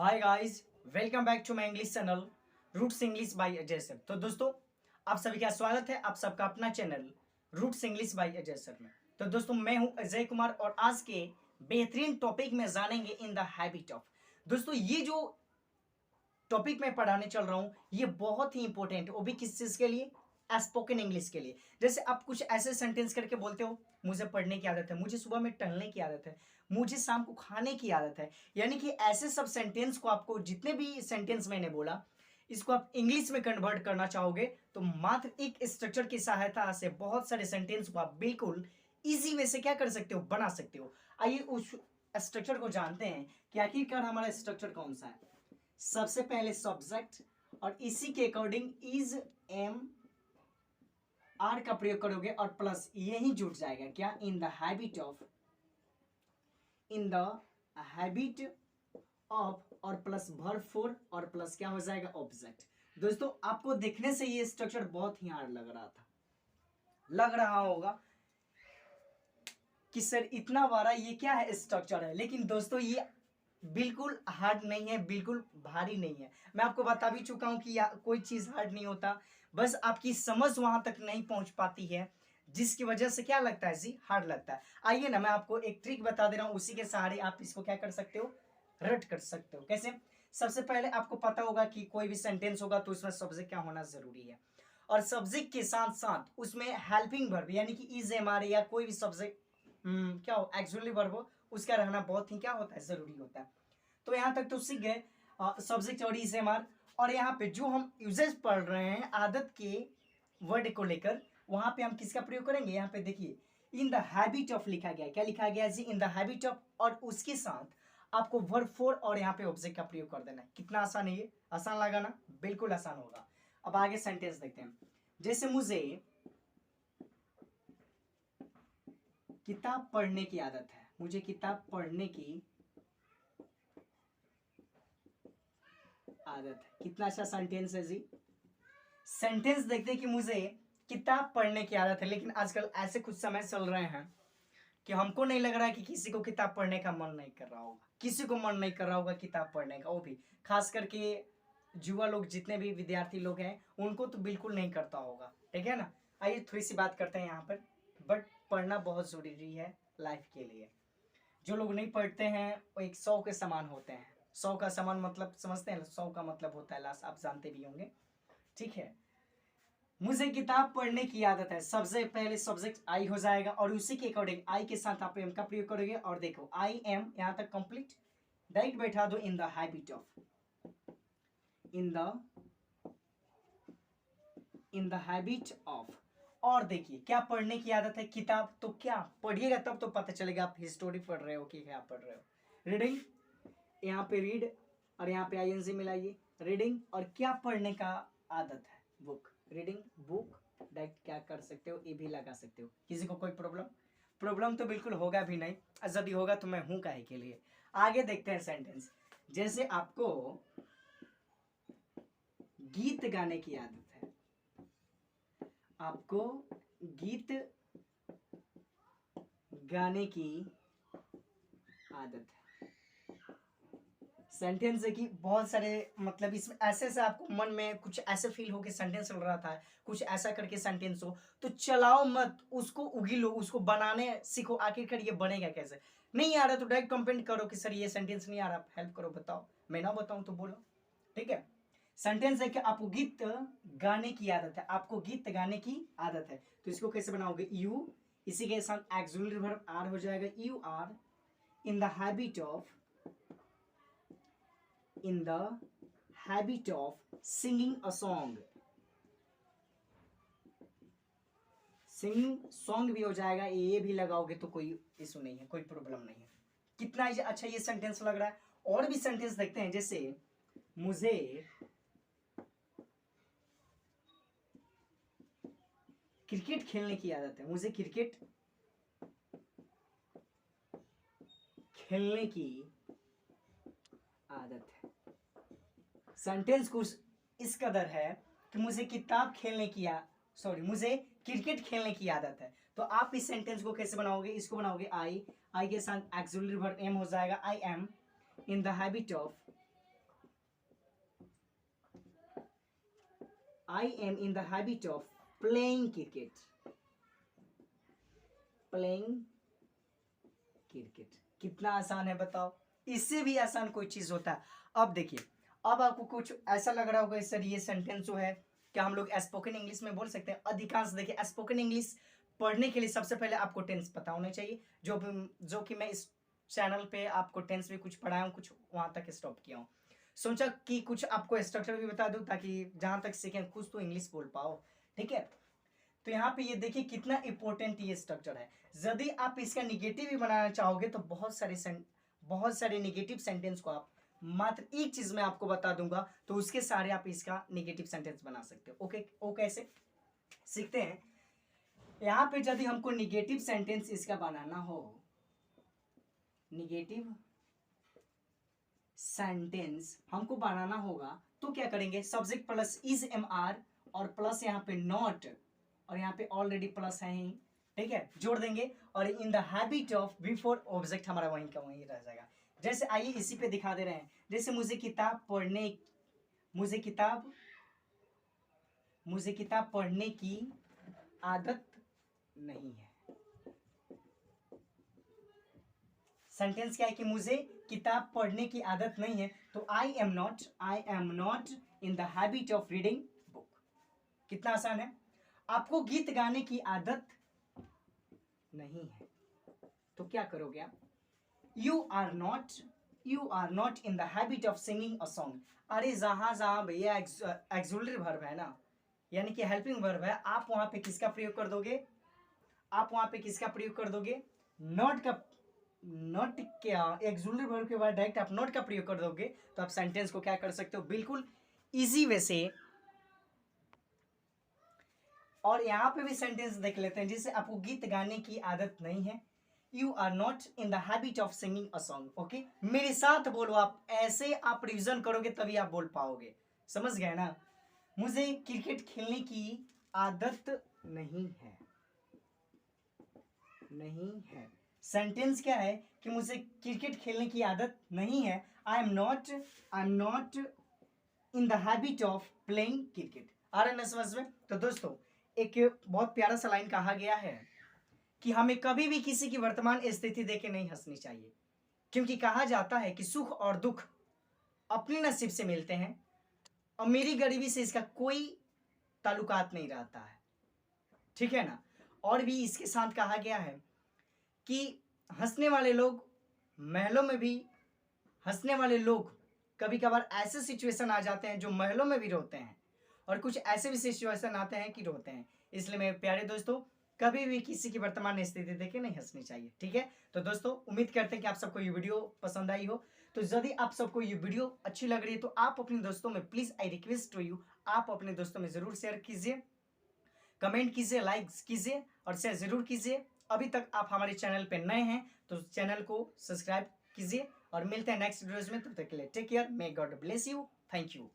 Hi guys, welcome back to my English channel roots English by Ajay sir. तो दोस्तों, आप सभी का स्वागत है आप सबका अपना channel roots English by Ajay sir में। तो दोस्तों, मैं हूं अजय कुमार और आज के बेहतरीन टॉपिक में जानेंगे इन द हैबिट ऑफ। दोस्तों, ये जो टॉपिक मैं पढ़ाने चल रहा हूँ ये बहुत ही इंपॉर्टेंट है, वो भी किस चीज़ के लिए? स्पोकन इंग्लिश के लिए। जैसे आप कुछ ऐसे सेंटेंस करके बोलते हो, मुझे पढ़ने की आदत है, मुझे सुबह में टहलने की आदत है, मुझे शाम को खाने की आदत है। यानी कि ऐसे सब सेंटेंस को आपको, जितने भी सेंटेंस मैंने बोला, इसको आप इंग्लिश में कन्वर्ट करना चाहोगे तो मात्र एक स्ट्रक्चर की सहायता से बहुत सारे सेंटेंस को आप बिल्कुल इजी वे से क्या कर सकते हो, बना सकते हो। आइए उस स्ट्रक्चर को जानते हैं कि आखिरकार हमारा स्ट्रक्चर कौन सा है। सबसे पहले सब्जेक्ट, और इसी के अकॉर्डिंग इज एम आर का प्रयोग करोगे और प्लस यही जुट जाएगा क्या? इन the habit of, in the habit of, और प्लस वर्ब फोर, और प्लस क्या हो जाएगा? ऑब्जेक्ट। दोस्तों, आपको देखने से ये स्ट्रक्चर बहुत ही हार्ड लग रहा था, लग रहा होगा कि सर इतना बड़ा ये क्या है स्ट्रक्चर है, लेकिन दोस्तों ये बिल्कुल हार्ड नहीं है, बिल्कुल भारी नहीं है। मैं आपको बता भी चुका हूं कि कोई चीज हार्ड नहीं होता, बस आपकी समझ वहां तक नहीं पहुंच पाती है, जिसकी वजह से क्या लगता है जी, हार्ड लगता है। आइए ना, मैं आपको एक ट्रिक बता दे रहा हूं, उसी के सहारे आप इसको क्या कर सकते हो, रट कर सकते हो। कैसे? सबसे पहले आपको पता होगा कि कोई भी सेंटेंस होगा तो उसमें सब्जेक्ट क्या होना जरूरी है, और सब्जेक्ट के साथ साथ उसमें हेल्पिंग वर्ब यानी कि इज एम आर या कोई भी सब्जेक्ट क्या हो, एक्चुअली वर्ब हो, उसका रहना बहुत ही क्या होता है, जरूरी होता है। तो यहां तक तो सीख गए सब्जेक्ट और इज एम आर। और यहाँ पे जो हम यूजेस पढ़ रहे हैं आदत के वर्ड को लेकर, वहां पे हम किसका प्रयोग करेंगे? यहाँ पे देखिए, इन द हैबिट ऑफ लिखा गया है। क्या लिखा गया है जी? इन द हैबिट ऑफ, और उसके साथ आपको वर्ब फोर और यहाँ पे ऑब्जेक्ट का प्रयोग कर देना है। कितना आसान है ये? आसान लगा ना? बिल्कुल आसान होगा। अब आगे सेंटेंस देखते हैं। जैसे मुझे किताब पढ़ने की आदत है, मुझे किताब पढ़ने की आदत है। कितना अच्छा सेंटेंस है जी। सेंटेंस देखते हैं कि मुझे किताब पढ़ने की आदत है, लेकिन आजकल ऐसे कुछ समय चल रहे हैं कि हमको नहीं लग रहा है कि किसी को किताब पढ़ने का मन नहीं कर रहा होगा, किसी को मन नहीं कर रहा होगा किताब पढ़ने का, वो भी खास करके युवा लोग, जितने भी विद्यार्थी लोग हैं उनको तो बिल्कुल नहीं करता होगा। ठीक है ना? आइए थोड़ी सी बात करते हैं यहाँ पर। बट पढ़ना बहुत जरूरी है लाइफ के लिए। जो लोग नहीं पढ़ते हैं वो एक सौ के समान होते हैं। सौ का समान मतलब समझते हैं? सौ का मतलब होता है लास्ट, आप जानते भी होंगे। ठीक है, मुझे किताब पढ़ने की आदत है। सबसे पहले सब्जेक्ट आई हो जाएगा और उसी के अकॉर्डिंग आई के साथ आप एम का प्रयोग करोगे, और देखो आई एम यहां तक कंप्लीट, डायरेक्ट बैठा दो इन the habit of, in the habit of. और देखिए क्या पढ़ने की आदत है? किताब। तो क्या पढ़िएगा तब तो पता चलेगा आप हिस्टोरी पढ़ रहे हो कि क्या पढ़ रहे हो। रीडिंग, यहाँ पे रीड और यहाँ पे आईएनजी मिलाइए, रीडिंग। और क्या पढ़ने का आदत है? बुक। रीडिंग बुक, डायरेक्ट क्या कर सकते हो, ए भी लगा सकते हो। किसी को कोई प्रॉब्लम? प्रॉब्लम तो बिल्कुल होगा भी नहीं, यदि होगा तो मैं हूं काहे के लिए। आगे देखते हैं सेंटेंस। जैसे आपको गीत गाने की आदत है, आपको गीत गाने की आदत है। सेंटेंस है कि बहुत सारे मतलब इसमें ऐसे ऐसे आपको मन में कुछ ऐसे फील हो कि सेंटेंस चल रहा था, कुछ ऐसा करके सेंटेंस हो, तो चलाओ मत उसको, उगिलो उसको, बनाने सीखो। आखिरकार ये बनेगा कैसे? नहीं आ रहा तो डायरेक्ट कंप्लेंट करो कि सर ये सेंटेंस नहीं आ रहा, हेल्प करो, बताओ। मैं ना बताऊं तो बोलो। ठीक है, सेंटेंस है कि आपको गीत गाने की आदत है, आपको गीत गाने की आदत है। तो इसको कैसे बनाओगे? यू, इसी के साथ एक्सुलरी वर्ब आर हो जाएगा। You are in the habit of, in the habit of singing a song। Singing song भी हो जाएगा, ये भी लगाओगे तो कोई इशू नहीं है, कोई प्रॉब्लम नहीं है। कितना अच्छा ये सेंटेंस लग रहा है। और भी सेंटेंस देखते हैं। जैसे मुझे क्रिकेट खेलने की आदत है, मुझे क्रिकेट खेलने की आदत है। सेंटेंस कुछ इस कदर है कि मुझे किताब खेलने की मुझे क्रिकेट खेलने की आदत है। तो आप इस सेंटेंस को कैसे बनाओगे? इसको बनाओगे आई के साथ एक्सुलरी वर्ब एम हो जाएगा। I am in the habit of, I am in the habit of playing cricket. Playing cricket कितना आसान है बताओ, इससे भी आसान कोई चीज होता है। अब देखिए, अब आपको कुछ ऐसा लग रहा होगा सर ये सेंटेंस जो है क्या हम लोग स्पोकन इंग्लिश में बोल सकते हैं? अधिकांश देखिए स्पोकन इंग्लिश पढ़ने के लिए सबसे पहले आपको टेंस पता होना चाहिए, जो कि मैं इस चैनल पे आपको टेंस भी कुछ पढ़ाया हूँ, कुछ वहां तक स्टॉप किया हूँ। सोचा कि कुछ आपको स्ट्रक्चर भी बता दूं ताकि जहां तक सीखें कुछ तो इंग्लिश बोल पाओ, ठीक है। तो यहाँ पे ये देखिए कितना इंपॉर्टेंट ये स्ट्रक्चर है। यदि आप इसका निगेटिव भी बनाना चाहोगे तो बहुत सारे निगेटिव सेंटेंस को आप मात्र एक चीज में आपको बता दूंगा तो उसके सारे आप इसका निगेटिव सेंटेंस बना सकते हो। ओके, वो कैसे सीखते हैं। यहाँ पे यदि हमको निगेटिव सेंटेंस इसका बनाना हो, निगेटिव सेंटेंस हमको बनाना होगा तो क्या करेंगे, subject plus is am are और प्लस यहाँ पे नॉट और यहाँ पे ऑलरेडी प्लस है ही, ठीक है, जोड़ देंगे और इन the habit of before object हमारा वहीं का वहीं रह जाएगा। जैसे आइए इसी पे दिखा दे रहे हैं, जैसे मुझे किताब पढ़ने की आदत नहीं है। सेंटेंस क्या है कि मुझे किताब पढ़ने की आदत नहीं है, तो आई am not in the habit of reading book. कितना आसान है। आपको गीत गाने की आदत नहीं है तो क्या करोगे आप, you are not in the habit of singing a song. अरे जहां भैया एक्सुलरी वर्ब है ना, यानी कि हेल्पिंग वर्ब है, आप वहां पे किसका प्रयोग कर दोगे, नॉट क्या एक्सुलरी वर्ब के बाद डायरेक्ट आप नॉट का प्रयोग कर दोगे तो आप सेंटेंस को क्या कर सकते हो बिल्कुल इजी वे से। और यहां पे भी सेंटेंस देख लेते हैं, जैसे आपको गीत गाने की आदत नहीं है, you are not in the habit of singing a song. Okay, मेरे साथ बोलो, आप ऐसे आप रिविजन करोगे तभी आप बोल पाओगे, समझ गए ना। मुझे क्रिकेट खेलने की आदत नहीं है। सेंटेंस क्या है कि मुझे क्रिकेट खेलने की आदत नहीं है, I am not in the habit of playing cricket. आ रहा है ना समझ में। तो दोस्तों एक बहुत प्यारा सा लाइन कहा गया है कि हमें कभी भी किसी की वर्तमान स्थिति देख के नहीं हंसनी चाहिए, क्योंकि कहा जाता है कि सुख और दुख अपने नसीब से मिलते हैं, अमीरी गरीबी से इसका कोई ताल्लुकात नहीं रहता है, ठीक है ना। और भी इसके साथ कहा गया है कि हंसने वाले लोग कभी कभार ऐसे सिचुएशन आ जाते हैं जो महलों में भी रोते हैं, और कुछ ऐसे भी सिचुएशन आते हैं कि रोते हैं। इसलिए मेरे प्यारे दोस्तों कभी भी किसी की वर्तमान स्थिति देख के नहीं हंसनी चाहिए, ठीक है। तो दोस्तों उम्मीद करते हैं कि आप सबको ये वीडियो पसंद आई हो। तो यदि आप सबको ये वीडियो अच्छी लग रही है तो आप अपने दोस्तों में please I request to you, आप अपने दोस्तों में जरूर शेयर कीजिए, कमेंट कीजिए, लाइक कीजिए और शेयर जरूर कीजिए। अभी तक आप हमारे चैनल पे नए हैं तो चैनल को सब्सक्राइब कीजिए और मिलते हैं नेक्स्ट वीडियोज में। तब तक के लिए take care, may God bless you, thank you.